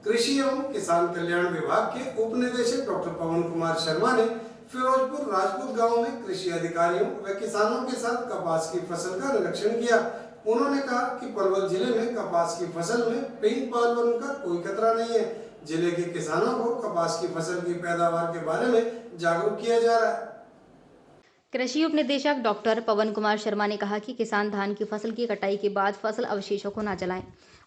कृषि एवं किसान कल्याण विभाग के उप निदेशक डॉक्टर पवन कुमार शर्मा ने फिरोजपुर राजपूत गांव में कृषि अधिकारियों व किसानों के साथ कपास की फसल का निरीक्षण किया। उन्होंने कहा कि पलवल जिले में कपास की फसल में पिंक बोलवर्म का कोई खतरा नहीं है। जिले के किसानों को कपास की फसल की पैदावार के बारे में जागरूक किया जा रहा है। कृषि उप निदेशक डॉक्टर पवन कुमार शर्मा ने कहा कि किसान धान की फसल की कटाई के बाद फसल अवशेषों को न जलाएं।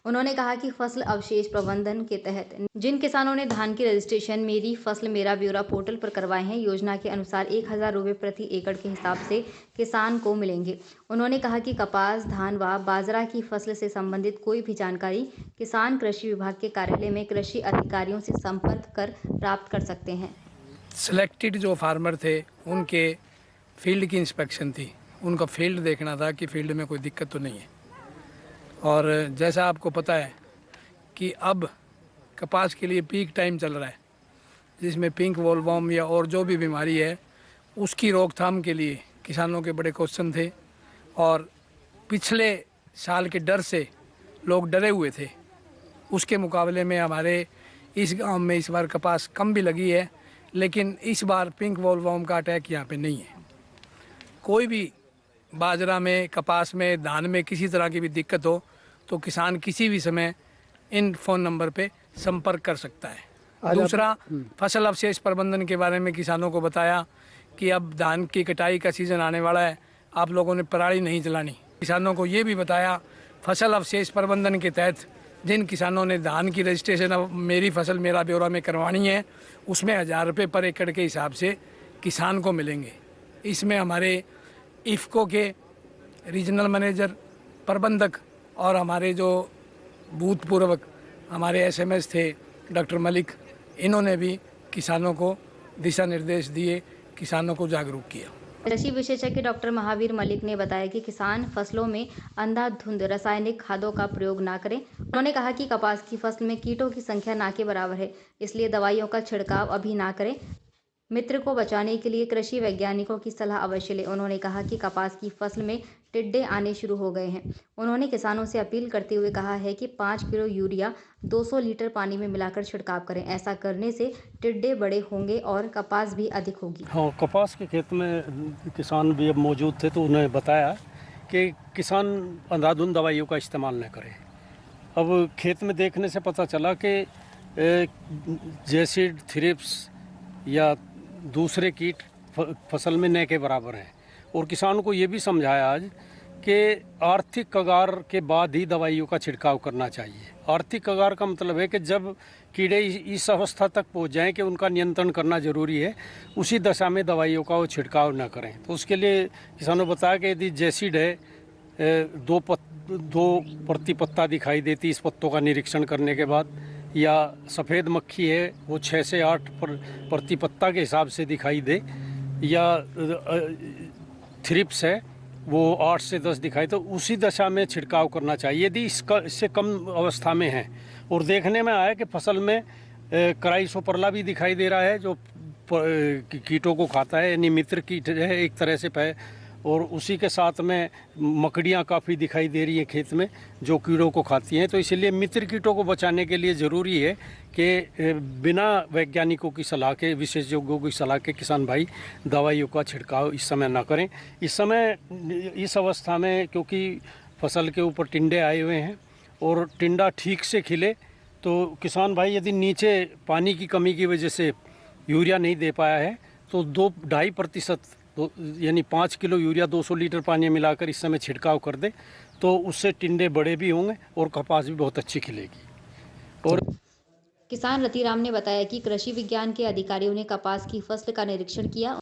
उन्होंने कहा कि फसल अवशेष प्रबंधन के तहत जिन किसानों ने धान की रजिस्ट्रेशन मेरी फसल मेरा ब्यौरा पोर्टल पर करवाए हैं, योजना के अनुसार 1000 रुपये प्रति एकड़ के हिसाब से किसान को मिलेंगे। उन्होंने कहा कि कपास, धान व बाजरा की फसल से संबंधित कोई भी जानकारी किसान कृषि विभाग के कार्यालय में कृषि अधिकारियों से संपर्क कर प्राप्त कर सकते हैं। सिलेक्टेड जो फार्मर थे उनके फील्ड की इंस्पेक्शन थी, उनका फील्ड देखना था कि फील्ड में कोई दिक्कत तो नहीं है। और जैसा आपको पता है कि अब कपास के लिए पीक टाइम चल रहा है, जिसमें पिंक बोलवर्म या और जो भी बीमारी है उसकी रोकथाम के लिए किसानों के बड़े क्वेश्चन थे। और पिछले साल के डर से लोग डरे हुए थे, उसके मुकाबले में हमारे इस गांव में इस बार कपास कम भी लगी है, लेकिन इस बार पिंक बोलवर्म का अटैक यहाँ पे नहीं है। कोई भी बाजरा में, कपास में, धान में किसी तरह की भी दिक्कत हो तो किसान किसी भी समय इन फ़ोन नंबर पे संपर्क कर सकता है। दूसरा, फसल अवशेष प्रबंधन के बारे में किसानों को बताया कि अब धान की कटाई का सीज़न आने वाला है, आप लोगों ने पराली नहीं जलानी। किसानों को ये भी बताया फसल अवशेष प्रबंधन के तहत जिन किसानों ने धान की रजिस्ट्रेशन अब मेरी फसल मेरा ब्यौरा में करवानी है, उसमें 1000 रुपये पर एकड़ के हिसाब से किसान को मिलेंगे। इसमें हमारे इफ़को के रीजनल मैनेजर, प्रबंधक और हमारे जो भूतपूर्व हमारे एसएमएस थे डॉक्टर मलिक, इन्होंने भी किसानों को दिशा निर्देश दिए, किसानों को जागरूक किया। कृषि विशेषज्ञ डॉक्टर महावीर मलिक ने बताया कि किसान फसलों में अंधाधुंध रासायनिक खादों का प्रयोग न करें। उन्होंने कहा कि कपास की फसल में कीटों की संख्या ना के बराबर है, इसलिए दवाइयों का छिड़काव अभी ना करें। मित्र को बचाने के लिए कृषि वैज्ञानिकों की सलाह अवश्य लें। उन्होंने कहा कि कपास की फसल में टिड्डे आने शुरू हो गए हैं। उन्होंने किसानों से अपील करते हुए कहा है कि 5 किलो यूरिया 200 लीटर पानी में मिलाकर छिड़काव करें। ऐसा करने से टिड्डे बड़े होंगे और कपास भी अधिक होगी। हाँ, कपास के खेत में किसान भी अब मौजूद थे तो उन्हें बताया कि किसान अंधाधुंध दवाइयों का इस्तेमाल न करें। अब खेत में देखने से पता चला कि जैसिड, थ्रिप्स या दूसरे कीट फसल में न के बराबर हैं। और किसानों को ये भी समझाया आज कि आर्थिक कगार के बाद ही दवाइयों का छिड़काव करना चाहिए। आर्थिक कगार का मतलब है कि जब कीड़े इस अवस्था तक पहुंच जाएं कि उनका नियंत्रण करना जरूरी है, उसी दशा में दवाइयों का वो छिड़काव न करें। तो उसके लिए किसानों ने बताया कि यदि जैसिड है, दो प्रति पत्ता दिखाई देती इस पत्तों का निरीक्षण करने के बाद, या सफ़ेद मक्खी है वो 6 से 8 प्रति पत्ता के हिसाब से दिखाई दे, या थ्रिप्स है वो 8 से 10 दिखाई, तो उसी दशा में छिड़काव करना चाहिए। यदि इससे कम अवस्था में है और देखने में आया कि फसल में क्राइसोपरला भी दिखाई दे रहा है जो कीटों को खाता है, यानी मित्र कीट है एक तरह से, और उसी के साथ में मकड़ियाँ काफ़ी दिखाई दे रही हैं खेत में जो कीड़ों को खाती हैं। तो इसलिए मित्र कीटों को बचाने के लिए ज़रूरी है कि बिना वैज्ञानिकों की सलाह के, विशेषज्ञों की सलाह के किसान भाई दवाइयों का छिड़काव इस समय ना करें। इस समय इस अवस्था में क्योंकि फसल के ऊपर टिंडे आए हुए हैं और टिंडा ठीक से खिले तो किसान भाई यदि नीचे पानी की कमी की वजह से यूरिया नहीं दे पाया है तो 2-2.5% यानी 5 किलो यूरिया 200 लीटर पानी मिलाकर इस समय छिड़काव कर दे तो उससे टिंडे बड़े भी होंगे और कपास भी बहुत अच्छी खिलेगी। और किसान रतिराम ने बताया कि कृषि विज्ञान के अधिकारियों ने कपास की फसल का निरीक्षण किया।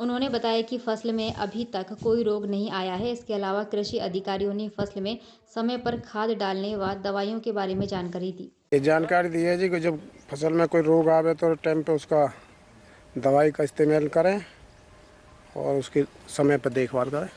उन्होंने बताया कि फसल में अभी तक कोई रोग नहीं आया है। इसके अलावा कृषि अधिकारियों ने फसल में समय पर खाद डालने व दवाइयों के बारे में जानकारी दी। ये जानकारी दी है जी कि जब फसल में कोई रोग आवे तो टाइम पे उसका दवाई का इस्तेमाल करें और उसके समय पर देखभाल करें।